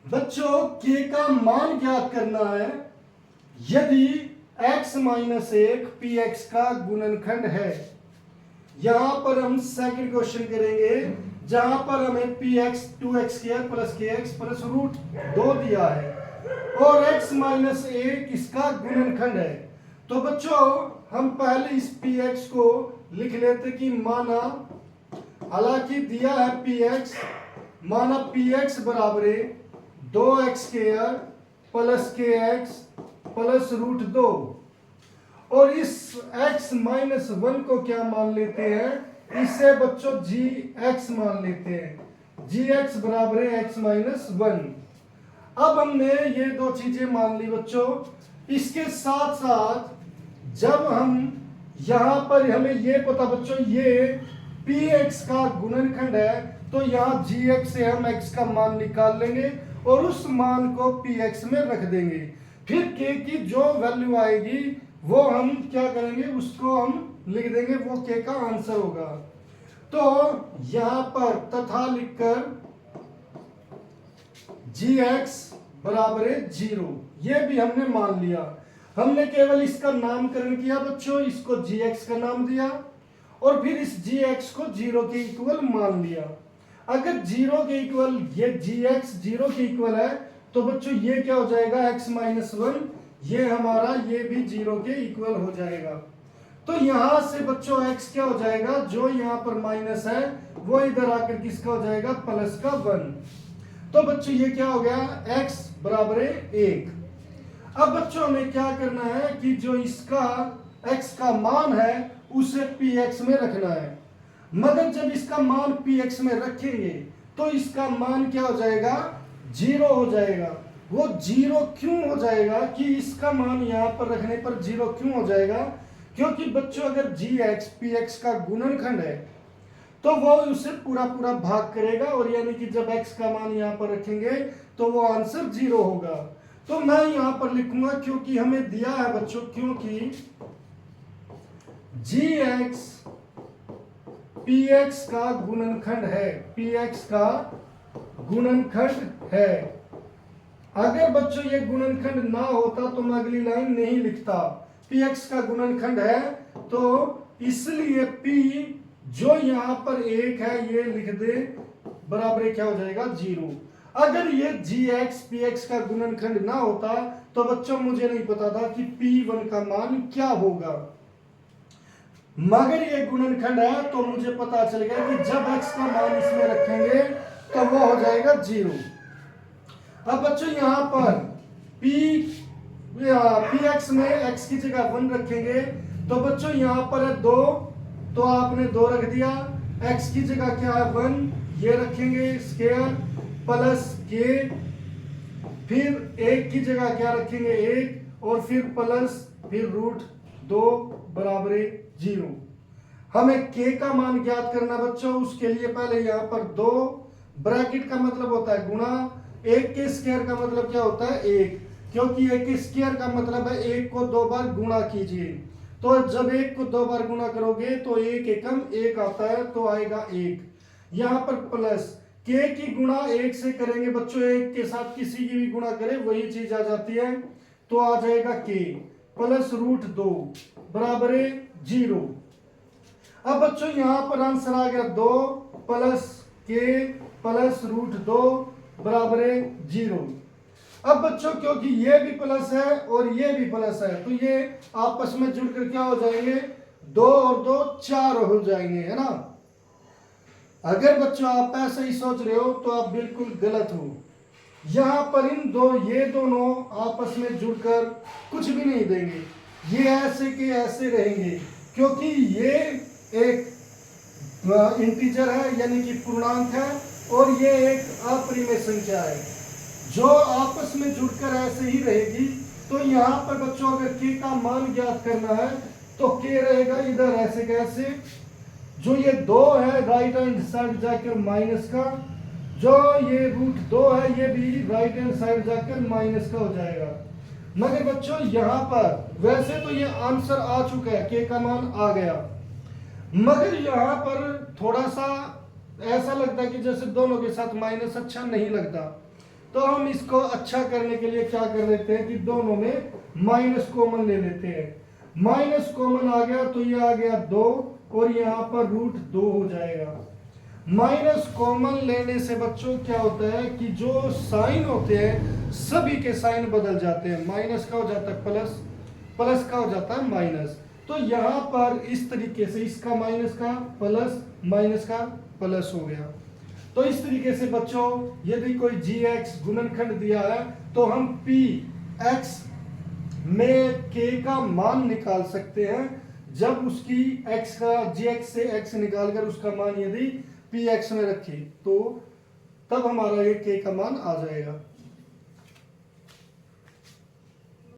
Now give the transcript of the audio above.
बच्चों के का मान ज्ञात करना है। यदि x माइनस 1 पी एक्स का गुणनखंड है, यहां पर हम सेकंड क्वेश्चन करेंगे जहां पर हमें पी एक्स 2x² प्लस के एक्स प्लस रूट 2 दिया है और x माइनस 1 इसका गुणनखंड है। तो बच्चों हम पहले इस पी एक्स को लिख लेते कि माना, हालांकि दिया है पी एक्स, माना पी एक्स बराबर 2x² प्लस के एक्स प्लस रूट 2 और इस x माइनस 1 को क्या मान लेते हैं, इसे बच्चों gx मान लेते हैं। gx बराबर है x माइनस 1। अब हमने ये दो चीजें मान ली बच्चों। इसके साथ साथ जब हम यहां पर हमें ये पता बच्चों ये px का गुणनखंड है, तो यहां gx से हम x का मान निकाल लेंगे और उस मान को px में रख देंगे। फिर k की जो वैल्यू आएगी वो हम क्या करेंगे, उसको हम लिख देंगे, वो k का आंसर होगा। तो यहां पर तथा लिखकर gx बराबर है 0, ये भी हमने मान लिया। हमने केवल इसका नामकरण किया बच्चों, इसको gx का नाम दिया और फिर इस gx को 0 के इक्वल मान लिया। अगर 0 के इक्वल ये gx 0 के इक्वल है तो बच्चों ये क्या हो जाएगा, x माइनस 1, ये हमारा ये भी 0 के इक्वल हो जाएगा। तो यहां से बच्चों x क्या हो जाएगा, जो यहां पर माइनस है वो इधर आकर किसका हो जाएगा, प्लस का 1। तो बच्चों ये क्या हो गया, x बराबर है 1। अब बच्चों हमें क्या करना है कि जो इसका x का मान है उसे px में रखना है। मगर जब इसका मान px में रखेंगे तो इसका मान क्या हो जाएगा, 0 हो जाएगा। वो 0 क्यों हो जाएगा कि इसका मान यहां पर रखने पर 0 क्यों हो जाएगा, क्योंकि बच्चों अगर gx px का गुणनखंड है तो वो उसे पूरा पूरा भाग करेगा और यानी कि जब x का मान यहां पर रखेंगे तो वो आंसर 0 होगा। तो मैं यहां पर लिखूंगा क्योंकि हमें दिया है बच्चों, क्योंकि gx px का गुणनखंड है, px का गुणनखंड है। अगर बच्चों ये गुणनखंड ना होता तो मैं अगली लाइन नहीं लिखता। px का गुणनखंड है तो इसलिए p जो यहां पर 1 है ये लिख दे, बराबर क्या हो जाएगा, 0। अगर ये gx px का गुणनखंड ना होता तो बच्चों मुझे नहीं पता था कि p1 का मान क्या होगा, मगर ये गुणनखंड है तो मुझे पता चल गया कि जब x का मान इसमें रखेंगे तो वो हो जाएगा 0। अब बच्चों यहां पर px में x की जगह 1 रखेंगे तो बच्चों यहां पर है 2, तो आपने 2 रख दिया। x की जगह क्या है 1, ये रखेंगे स्क्वायर प्लस k, फिर 1 की जगह क्या रखेंगे 1 और फिर प्लस फिर रूट 2 बराबर 0। हमें k का मान ज्ञात करना बच्चों, उसके लिए पहले यहां पर 2 ब्रैकेट का मतलब होता है गुणा, 1 के स्क्वायर का मतलब क्या होता है 1, क्योंकि 1 के स्क्वायर का मतलब है 1 को 2 बार गुणा कीजिए। तो जब 1 को 2 बार गुणा करोगे तो 1 एकम 1 आता है तो आएगा 1। यहां पर प्लस k की गुणा 1 से करेंगे बच्चों, 1 के साथ किसी की भी गुणा करें वही चीज आ जाती है, तो आ जाएगा k प्लस रूट 2 बराबर 0। अब बच्चों यहां पर आंसर आ गया 2 प्लस k प्लस रूट 2 बराबर 0। अब बच्चों क्योंकि ये भी प्लस है और ये भी प्लस है तो ये आपस में जुड़कर क्या हो जाएंगे, 2 और 2 4 हो जाएंगे, है ना। अगर बच्चों आप ऐसे ही सोच रहे हो तो आप बिल्कुल गलत हो। यहां पर ये दोनों आपस में जुड़कर कुछ भी नहीं देंगे, ये ऐसे के ऐसे रहेंगे, क्योंकि ये एक इंटीजर है यानी कि पूर्णांक है और ये एक अपरिमेय संख्या है जो आपस में जुड़कर ऐसे ही रहेगी। तो यहाँ पर बच्चों अगर k का मान ज्ञात करना है तो k रहेगा इधर ऐसे कैसे, जो ये 2 है राइट हैंड साइड जाकर माइनस का, जो ये रूट 2 है ये भी राइट हैंड साइड जाकर माइनस का हो जाएगा। मगर बच्चों यहाँ पर वैसे तो ये आंसर आ चुका है, k का मान आ गया, मगर यहाँ पर थोड़ा सा ऐसा लगता है कि जैसे दोनों के साथ माइनस अच्छा नहीं लगता। तो हम इसको अच्छा करने के लिए क्या कर लेते हैं कि दोनों में माइनस कॉमन ले लेते हैं। माइनस कॉमन आ गया तो ये आ गया 2 और यहाँ पर रूट 2 हो जाएगा। माइनस कॉमन लेने से बच्चों क्या होता है कि जो साइन होते हैं सभी के साइन बदल जाते हैं। माइनस का हो जाता है प्लस, प्लस का हो जाता है माइनस। तो यहाँ पर इस तरीके से इसका माइनस का प्लस, माइनस का प्लस हो गया। तो इस तरीके से बच्चों यदि कोई gx गुणनखंड दिया है तो हम px में k का मान निकाल सकते हैं जब उसकी x का gx से x निकालकर उसका मान यदि px में रखें तो तब हमारा ये k का मान आ जाएगा।